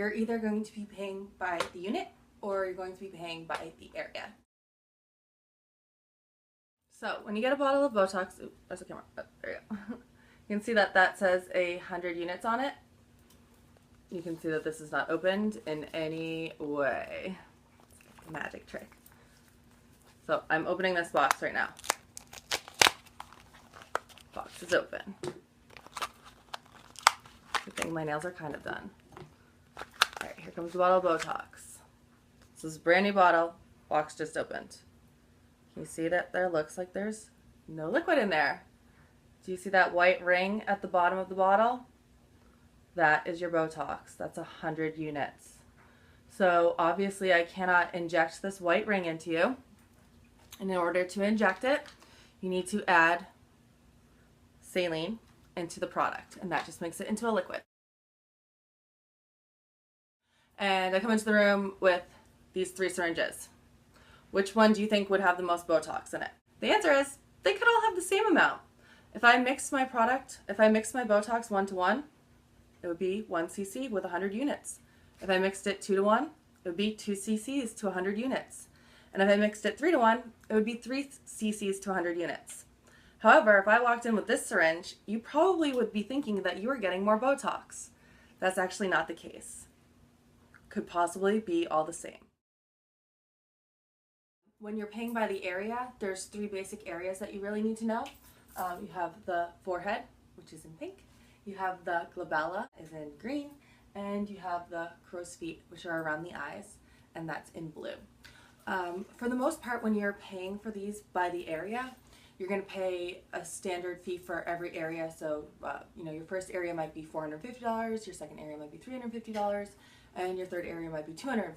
you're either going to be paying by the unit or you're going to be paying by the area. So when you get a bottle of Botox, ooh, there's a camera, oh, there you go. You can see that that says 100 units on it. You can see that this is not opened in any way. It's a magic trick. So I'm opening this box right now. Box is open. Good thing my nails are kind of done. Alright, here comes the bottle of Botox. This is a brand new bottle. Box just opened. Can you see that there looks like there's no liquid in there? Do you see that white ring at the bottom of the bottle? That is your Botox. That's 100 units. So obviously I cannot inject this white ring into you. And in order to inject it, you need to add saline into the product, and that just makes it into a liquid. And I come into the room with these 3 syringes. Which one do you think would have the most Botox in it? The answer is they could all have the same amount. If I mix my product, if I mix my Botox 1-to-1, it would be 1 cc with 100 units. If I mixed it 2-to-1, it would be 2 cc's to 100 units. And if I mixed it 3-to-1, it would be 3 cc's to 100 units. However, if I walked in with this syringe, you probably would be thinking that you were getting more Botox. That's actually not the case. Could possibly be all the same. When you're paying by the area, there's 3 basic areas that you really need to know. You have the forehead, which is in pink. You have the glabella, is in green. And you have the crow's feet, which are around the eyes, and that's in blue. For the most part, when you're paying for these by the area, you're going to pay a standard fee for every area. So, your first area might be $450, your second area might be $350, and your third area might be $250.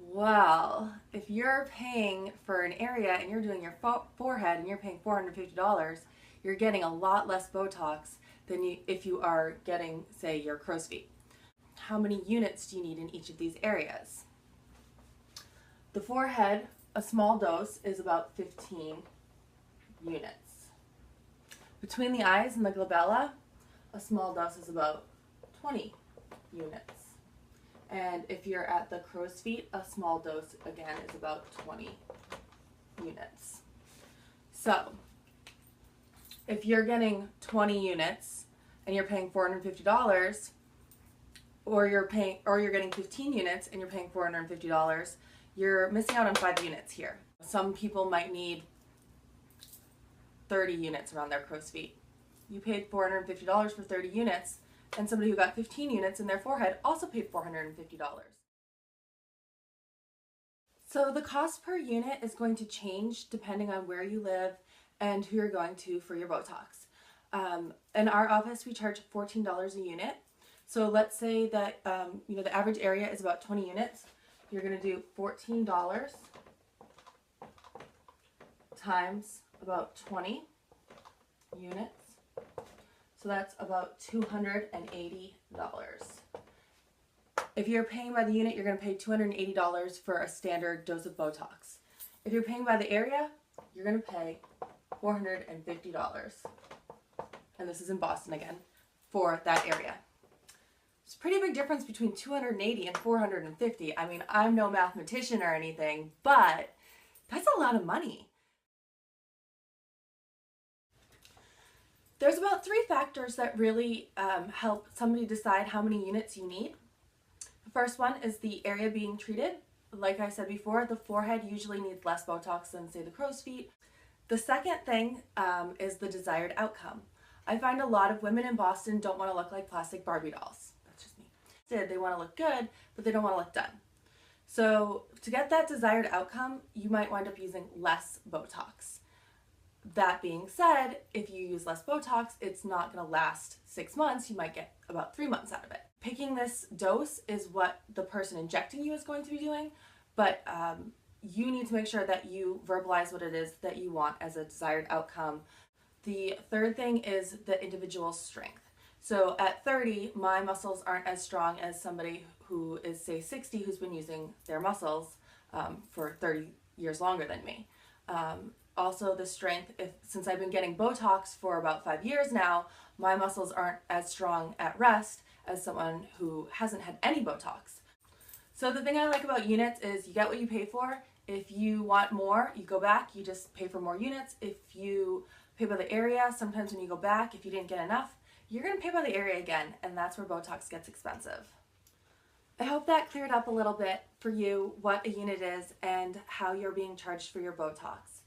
Well, if you're paying for an area and you're doing your forehead and you're paying $450, you're getting a lot less Botox than if you are getting, say, your crow's feet. How many units do you need in each of these areas? The forehead, a small dose, is about 15 units. Between the eyes and the glabella, a small dose is about 20 units. And if you're at the crow's feet, a small dose, again, is about 20 units. So, if you're getting 20 units and you're paying $450, or you're getting 15 units and you're paying $450, you're missing out on 5 units here. Some people might need 30 units around their crow's feet. You paid $450 for 30 units, and somebody who got 15 units in their forehead also paid $450. So the cost per unit is going to change depending on where you live and who you're going to for your Botox. In our office, we charge $14 a unit. So let's say that the average area is about 20 units. You're going to do $14 times about 20 units. So that's about $280. If you're paying by the unit, you're going to pay $280 for a standard dose of Botox. If you're paying by the area, you're going to pay $450. And this is in Boston again, for that area. It's a pretty big difference between $280 and $450. I mean, I'm no mathematician or anything, but that's a lot of money. There's about 3 factors that really help somebody decide how many units you need. The first one is the area being treated. Like I said before, the forehead usually needs less Botox than, say, the crow's feet. The second thing is the desired outcome. I find a lot of women in Boston don't want to look like plastic Barbie dolls. That's just me. They want to look good, but they don't want to look done. So to get that desired outcome, you might wind up using less Botox. That being said, if you use less Botox, it's not going to last 6 months. You might get about 3 months out of it. Picking this dose is what the person injecting you is going to be doing, but you need to make sure that you verbalize what it is that you want as a desired outcome. The third thing is the individual strength. So at 30, my muscles aren't as strong as somebody who is, say, 60, who's been using their muscles for 30 years longer than me. Also the strength, since I've been getting Botox for about 5 years now, my muscles aren't as strong at rest as someone who hasn't had any Botox. So the thing I like about units is you get what you pay for. If you want more, you go back, you just pay for more units. If you pay by the area, sometimes when you go back, if you didn't get enough, you're gonna pay by the area again, and that's where Botox gets expensive. I hope that cleared up a little bit for you what a unit is and how you're being charged for your Botox.